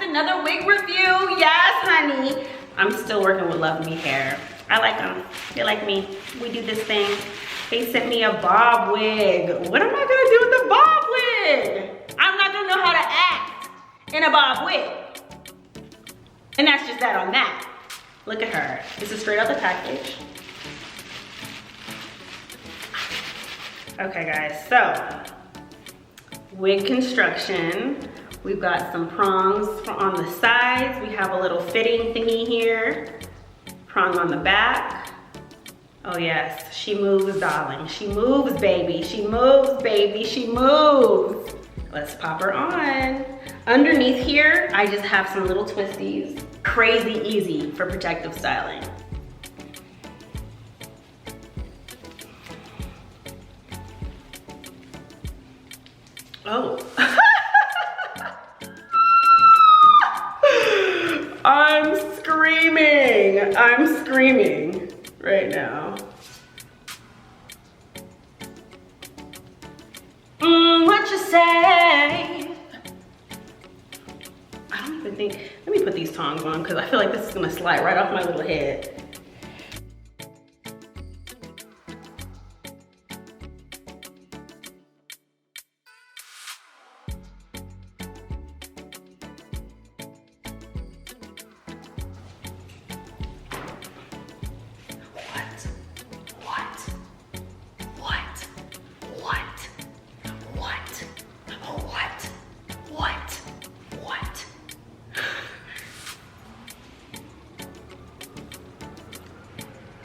another wig review. Yes, honey. I'm still working with Luvme hair. I like them. They like me. We do this thing. They sent me a bob wig. What am I gonna do with the bob wig? I'm not gonna know how to act in a bob wig. And that's just that on that. Look at her. This is straight out the package. Okay guys, so wig construction. We've got some prongs on the sides. We have a little fitting thingy here. Prong on the back. Oh yes, she moves, darling. She moves, baby. She moves, baby. She moves. Let's pop her on. Underneath here, I just have some little twisties. Crazy easy for protective styling. Oh. I'm screaming right now. What you say? I don't even think, let me put these tongs on because I feel like this is gonna slide right off my little head.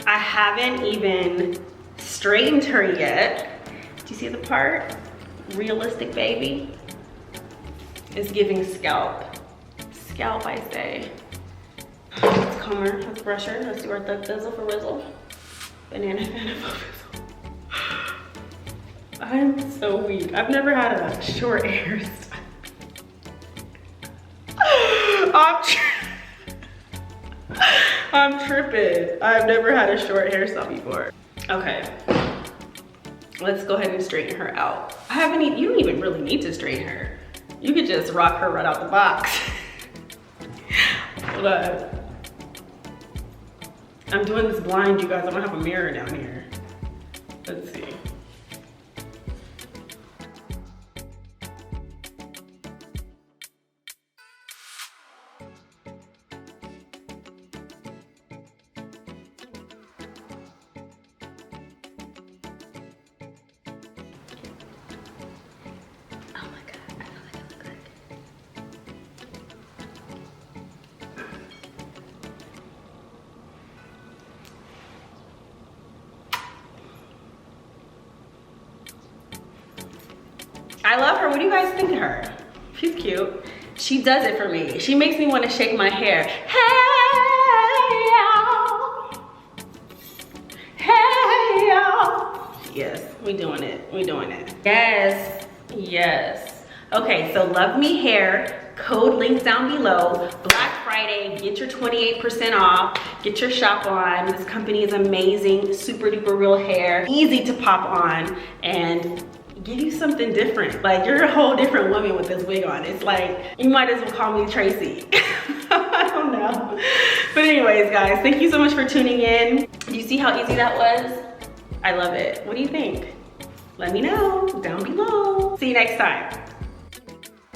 I haven't even straightened her yet. Do you see the part? Realistic baby. It's giving scalp. Scalp, I say. Let's comb her, let's brush her. Let's do our thug thizzle for rizzle. Banana for rizzle. I'm so weak. I've never had a short hairstyle. I'm tripping. I've never had a short hairstyle before. Okay, let's go ahead and straighten her out. You don't even really need to straighten her. You could just rock her right out the box. Hold on. I'm doing this blind, you guys. I don't have a mirror down here. Let's see. I love her. What do you guys think of her? She's cute. She does it for me. She makes me want to shake my hair. Hey, y'all. Hey, y'all. Yes, we doing it. We doing it. Yes, yes. Okay, so Luvme hair. Code link down below. Black Friday, get your 28% off. Get your shop on. This company is amazing. Super duper real hair. Easy to pop on and give you something different. Like, you're a whole different woman with this wig on. It's like, you might as well call me Tracy. I don't know. But anyways, guys, thank you so much for tuning in. Do you see how easy that was? I love it. What do you think? Let me know down below. See you next time.